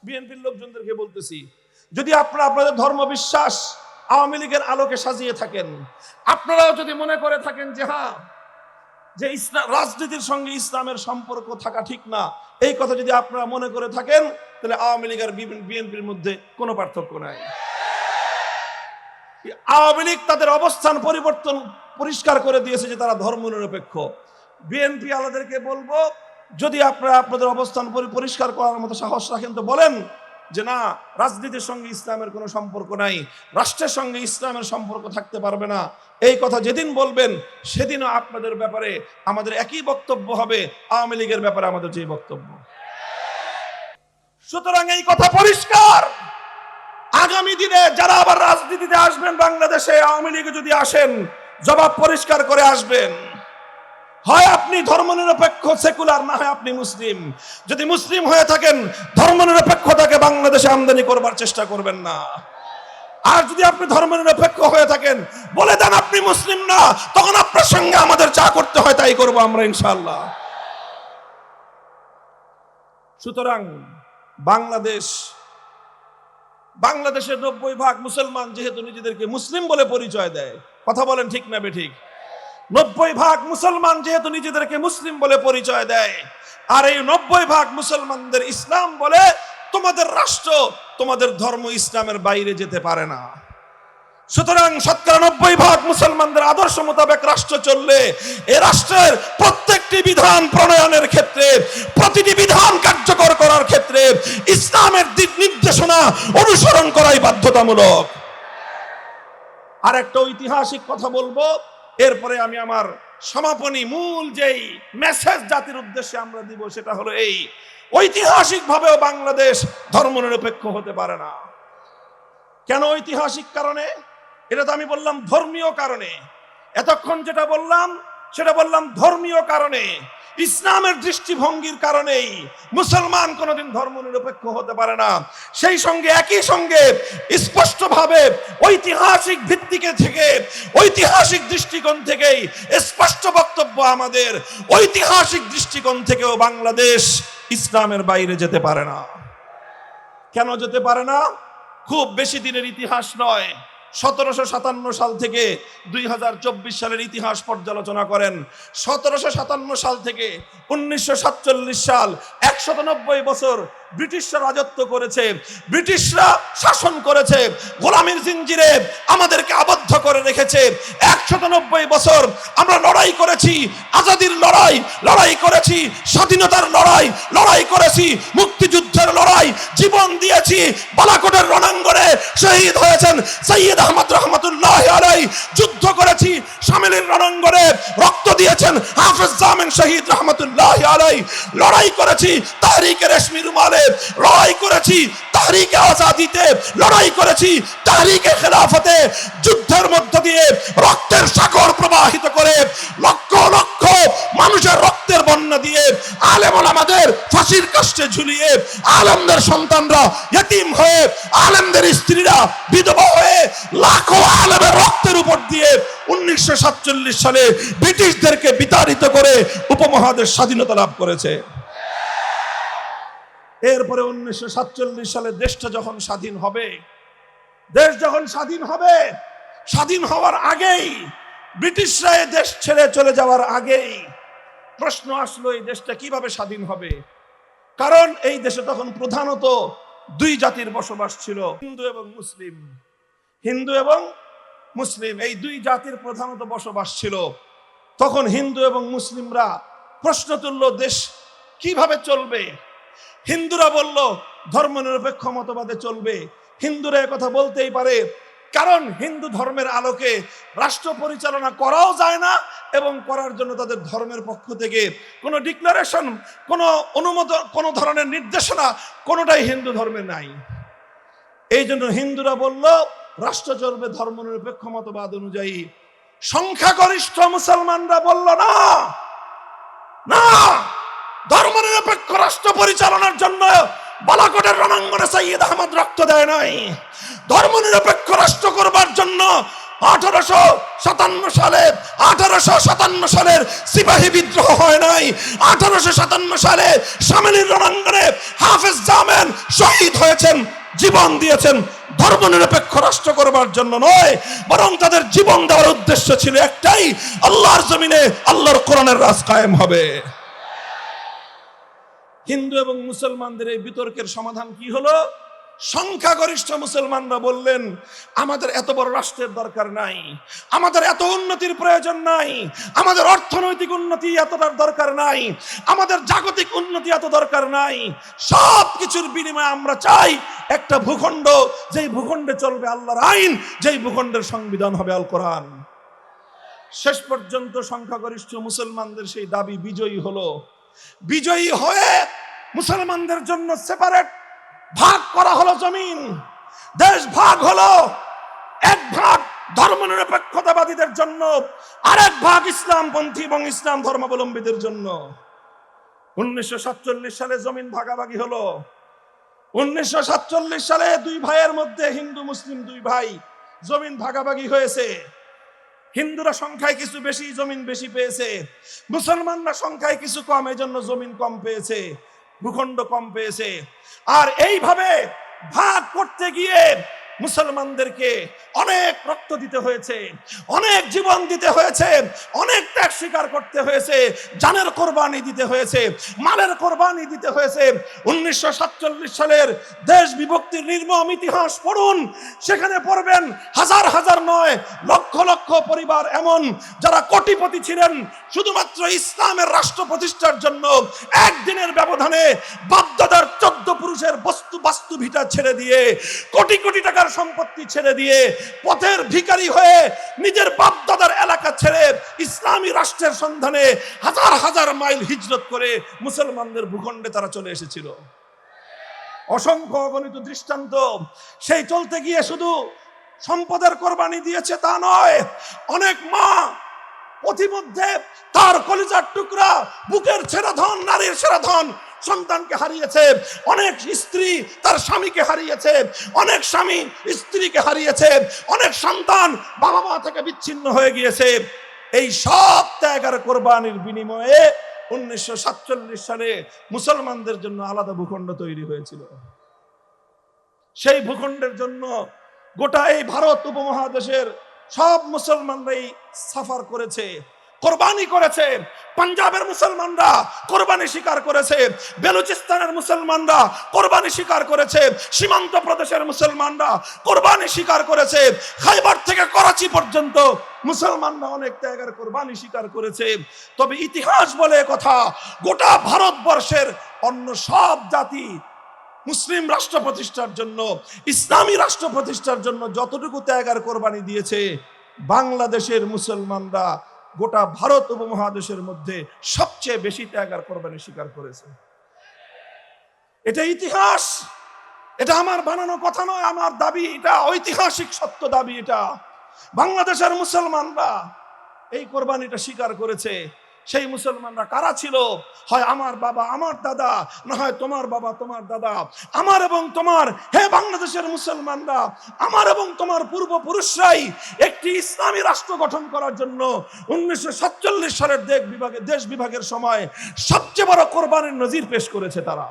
বিএনপির লোকজনদেরকে বলতেছি, যদি আপনারা আপনাদের ধর্ম বিশ্বাস আওয়ামী লীগের আলোকে সাজিয়ে থাকেন, আপনারাও যদি মনে করে থাকেন যে হ্যাঁ, যে ইসলাম রাজনীতির সঙ্গে ইসলামের সম্পর্ক থাকা ঠিক না, এই কথা যদি আপনারা মনে করে থাকেন, তাহলে আওয়ামী লীগ আর বিএনপির মধ্যে কোনো পার্থক্য নাই। আওয়ামী লীগ তাদের অবস্থান পরিবর্তন পরিষ্কার করে দিয়েছে যে তারা ধর্মনিরপেক্ষ। বিএনপি আলাদেরকে বলবো, যদি আপনারা আপনাদের অবস্থান পরিষ্কার করার মতো সাহস রাখেন তো বলেন যে না, রাজনীতির সঙ্গে ইসলামের কোনো সম্পর্ক নাই, রাষ্ট্রের সঙ্গে ইসলামের সম্পর্ক থাকতে পারবে না। এই কথা যেদিন বলবেন সেদিনও আপনাদের ব্যাপারে আমাদের একই বক্তব্য হবে, আওয়ামী লীগের ব্যাপারে আমাদের যে বক্তব্য। সুতরাং এই কথা পরিষ্কার, আগামী দিনে যারা আবার রাজনীতিতে আসবেন বাংলাদেশে, আওয়ামী লীগে যদি আসেন, জবাব পরিষ্কার করে আসবেন। হয় আপনি ধর্মনিরপেক্ষ সেকুলার, না হয় আপনি মুসলিম। যদি মুসলিম হয়ে থাকেন, ধর্মনিরপেক্ষতাকে বাংলাদেশে আমদানি করবার চেষ্টা করবেন না। আর যদি আপনি ধর্মনিরপেক্ষ হয়ে থাকেন, বলে দেন আপনি মুসলিম না, তখন আপনার সঙ্গে আমাদের যা করতে হয় তাই করবো আমরা ইনশাআল্লাহ। সুতরাং বাংলাদেশের 90% মুসলমান যেহেতু নিজেদেরকে মুসলিম বলে পরিচয় দেয়, কথা বলেন ঠিক না বেঠিক? 90% মুসলমান যেহেতু নিজেদেরকে মুসলিম বলে পরিচয় দেয়, আর এই 90% মুসলমানদের ইসলাম বলে, তোমাদের রাষ্ট্র, তোমাদের ধর্ম ইসলামের বাইরে যেতে পারে না। সুতরাং 90% মুসলমানদের আদর্শ মোতাবেক রাষ্ট্র চললে, এ রাষ্ট্রের প্রত্যেকটি বিধান প্রণয়নের ক্ষেত্রে, প্রতিটি বিধান কার্যকর করার ক্ষেত্রে ইসলামের দিক নির্দেশনা অনুসরণ করাই বাধ্যতামূলক। আর একটা ঐতিহাসিক কথা বলবো, এরপরে আমি আমার সমাপনী মূল যেই মেসেজ জাতির উদ্দেশ্যে আমরা দিব, সেটা হলো এই: ঐতিহাসিক ভাবেও বাংলাদেশ ধর্মনিরপেক্ষ হতে পারে না। কেন ঐতিহাসিক কারণে? এটা তো আমি বললাম ধর্মীয় কারণে। এতক্ষণ যেটা বললাম সেটা বললাম ধর্মীয় কারণে, ইসলামের দৃষ্টিভঙ্গির কারণেই মুসলমান কোনোদিন ধর্মনিরপেক্ষ হতে পারে না। সেই সঙ্গে একই সঙ্গে স্পষ্টভাবে ঐতিহাসিক ভিত্তিকে থেকে, ঐতিহাসিক দৃষ্টিকোণ থেকেই স্পষ্ট বক্তব্য আমাদের, ঐতিহাসিক দৃষ্টিকোণ থেকেও বাংলাদেশ ইসলামের বাইরে যেতে পারে না। কেন যেতে পারে না? খুব বেশি দিনের ইতিহাস নয়, 1757 সাল থেকে 2024 সালের ইতিহাস পর্যালোচনা করেন। 1757 সাল থেকে 1947 সাল, 190 বছর ব্রিটিশরা রাজত্ব করেছে, ব্রিটিশরা শাসন করেছে, গোলামীর জিঞ্জিরে আমাদেরকে আবদ্ধ করে রেখেছে। 190 বছর আমরা লড়াই করেছি, আজাদির লড়াই, লড়াই করেছি স্বাধীনতার লড়াই, লড়াই করেছি মুক্তিযুদ্ধের লড়াই, জীবন দিয়েছি। বালাকোটের রণাঙ্গনে শহীদ হয়েছেন সৈয়দ আহমদ রহমতুল্লাহ আলাইহি, যুদ্ধ করেছি শামিলের রণাঙ্গনে, রক্ত দিয়েছেন হাফেজ জামিন শহীদ রহমতুল্লাহ আলাইহি, লড়াই করেছি তাহরিকে রেশমি রুমালে, লড়াই করেছি তাহরিকে আজাদিতে, লড়াই করেছি তাহরিকে খেলাফতে। যুদ্ধের মধ্য দিয়ে রক্তের সাগর প্রবাহিত করে, লক্ষ লক্ষ মানুষের রক্তের বন্যা দিয়ে, আলেম ওলামাদের ফাঁসির কাস্টে ঝুলিয়ে, আলেমদের সন্তানরা ইতিম হয়ে, আলেমদের স্ত্রীরা বিধবা হয়ে, লাখো আলেমের রক্তের উপর দিয়ে 1947 সালে ব্রিটিশদেরকে বিতাড়িত করে উপমহাদেশ স্বাধীনতা লাভ করেছে। এরপরে 1947 সালে দেশটা যখন স্বাধীন হবে, দেশ যখন স্বাধীন হবে, স্বাধীন হওয়ার আগেই, ব্রিটিশরা এই দেশ ছেড়ে চলে যাওয়ার আগেই প্রশ্ন আসলো এই দেশটা কিভাবে স্বাধীন হবে। কারণ এই দেশে তখন প্রধানত দুই জাতির বসবাস ছিল, হিন্দু এবং মুসলিম। হিন্দু এবং মুসলিম এই দুই জাতির প্রধানত বসবাস ছিল। তখন হিন্দু এবং মুসলিমরা প্রশ্ন তুলল, দেশ কিভাবে চলবে। হিন্দুরা বলল ধর্মনিরপেক্ষ মতবাদে চলবে। হিন্দুরা কথা বলতেই পারে, কারণ হিন্দু ধর্মের আলোকে রাষ্ট্র পরিচালনা করাও যায় না, এবং করার জন্য তাদের ধর্মের পক্ষ থেকে কোনো ডিক্লারেশন, কোনো অনুমোদন, কোনো ধরনের নির্দেশনা কোনোটাই হিন্দু ধর্মে নাই। এই জন্য হিন্দুরা বলল রাষ্ট্র চলবে ধর্মনিরপেক্ষ মতবাদ অনুযায়ী। সংখ্যাগরিষ্ঠ মুসলমানরা বলল না, না, ধর্মনিরপেক্ষ রাষ্ট্র পরিচালনার জন্য বালাকোটের রণাঙ্গনে সৈয়দ আহমদ রক্ত দেয় নাই। ধর্মনিরপেক্ষ রাষ্ট্র করবার জন্য 1857 সালের সিপাহী বিদ্রোহ হয় নাই। 1857 সালে শামলীর রণাঙ্গনে হাফেজ জামান শহীদ হয়েছেন, জীবন দিয়েছেন ধর্মনিরপেক্ষ রাষ্ট্র করবার জন্য নয়, বরং তাদের জীবন দেওয়ার উদ্দেশ্য ছিল একটাই, আল্লাহর জমিনে আল্লাহর কোরআনের রাজ কায়েম হবে। হিন্দু এবং মুসলমানদের এই বিতর্কের সমাধান কি হলো? সংখ্যাগরিষ্ঠ মুসলমানরা বললেন, আমাদের এত বড় রাষ্ট্রের দরকার নাই, আমাদের এত উন্নতির প্রয়োজন নাই, আমাদের অর্থনৈতিক উন্নতি এতটার দরকার নাই, আমাদের জাগতিক উন্নতি এত দরকার নাই, সব কিছুর বিনিময়ে আমরা চাই একটা ভূখণ্ড, যেই ভূখণ্ডে চলবে আল্লাহর আইন, যেই ভূখণ্ডের সংবিধান হবে আল কোরআন। শেষ পর্যন্ত সংখ্যাগরিষ্ঠ মুসলমানদের সেই দাবি বিজয়ী হলো। বিজয়ী হয়ে মুসলমানদের জন্য সেপারেট ভাগ করা হলো জমিন, দেশ ভাগ হলো। এক ভাগ ধর্মনিরপেক্ষতাবাদীদের জন্য, আরেক ভাগ ইসলামপন্থী এবং ইসলাম ধর্মাবলম্বীদের জন্য। 1947 সালে জমিন ভাগাভাগি হলো। 1947 সালে দুই ভাইয়ের মধ্যে, হিন্দু মুসলিম দুই ভাই, জমিন ভাগাভাগি হয়েছে। হিন্দুরা সংখ্যায় কিছু বেশি, জমিন বেশি পেয়েছে। মুসলমানরা সংখ্যায় কিছু কম, এজন্য জমিন কম পেয়েছে, ভূখণ্ড কম পেয়েছে। আর এইভাবে ভাগ করতে গিয়ে মুসলমানদেরকে অনেক রক্ত দিতে হয়েছে, অনেক জীবন দিতে হয়েছে, অনেক ত্যাগ স্বীকার করতে হয়েছে, জানের কোরবানি দিতে হয়েছে, মালের কোরবানি দিতে হয়েছে। 1947 সালের দেশ বিভক্তির নির্মম ইতিহাস পড়ুন, সেখানে পড়বেন হাজার হাজার নয়, লক্ষ লক্ষ পরিবার এমন যারা কোটিপতি ছিলেন, শুধুমাত্র ইসলামের রাষ্ট্র প্রতিষ্ঠার জন্য একদিনের ব্যবধানে বাপদাদার 14 পুরুষের বাস্তু ভিটা ছেড়ে দিয়ে, কোটি কোটি টাকার সম্পত্তি ছেড়ে দিয়ে, পথের ভিখারি হয়ে নিজের বাপদাদার এলাকা ছেড়ে ইসলামী রাষ্ট্রের সন্ধানে হাজার হাজার মাইল হিজরত করে মুসলমানদের ভূখণ্ডে তারা চলে এসেছিল। অসংখ্য অগণিত দৃষ্টান্ত। সেই চলতে গিয়ে শুধু সম্পদের কোরবানি দিয়েছে তা নয়, অনেক মা পথিমধ্যে তার কলিজার টুকরা, বুকের ছেঁড়া ধন, নারীর ছেঁড়া ধন সন্তানকে হারিয়েছে। অনেক স্ত্রী তার স্বামীকে হারিয়েছে, অনেক স্বামী স্ত্রীকে হারিয়েছে, অনেক সন্তান বাবা মা থেকে বিচ্ছিন্ন হয়ে গিয়েছে। এই সব ত্যাগ আর কোরবানির বিনিময়ে 1947 সালে মুসলমানদের জন্য আলাদা ভূখণ্ড তৈরি হয়েছিল। সেই ভূখণ্ডের জন্য গোটা এই ভারত উপমহাদেশের সব মুসলমানরাই সাফার করেছে, কোরবানি করেছে। পাঞ্জাবের মুসলমানরা কোরবানি স্বীকার করেছে, বেলুচিস্তানের মুসলমানরা কোরবানি স্বীকার করেছে, সীমান্ত প্রদেশের মুসলমানরা কোরবানি স্বীকার করেছে, খাইবার থেকে করাচি পর্যন্ত মুসলমানরা অনেক ত্যাগের কোরবানি স্বীকার করেছে। তবে ইতিহাস বলে কথা, গোটা ভারতবর্ষের অন্য সব জাতি মুসলিম রাষ্ট্র প্রতিষ্ঠার জন্য, ইসলামী রাষ্ট্র প্রতিষ্ঠার জন্য যতটুকু ত্যাগ আর কোরবানি দিয়েছে, বাংলাদেশের মুসলমানরা গোটা ভারত উপমহাদেশের মধ্যে সবচেয়ে বেশি ত্যাগ আর কোরবানি স্বীকার করেছে। এটা ইতিহাস, এটা আমার বানানো কথা নয়, আমার দাবি, এটা ঐতিহাসিক সত্য দাবি। এটা বাংলাদেশের মুসলমানরা এই কোরবানিটা স্বীকার করেছে। সেই মুসলমানরা কারা ছিল? হয় আমার বাবা, আমার দাদা, না হয় তোমার বাবা, তোমার দাদা। আমার এবং তোমার, হে বাংলাদেশের মুসলমানরা, আমার এবং তোমার পূর্বপুরুষরাই একটি ইসলামী রাষ্ট্র গঠন করার জন্য 1947 সালের দেশ বিভাগের সময় সবচেয়ে বড় কোরবানির নজির পেশ করেছে তারা।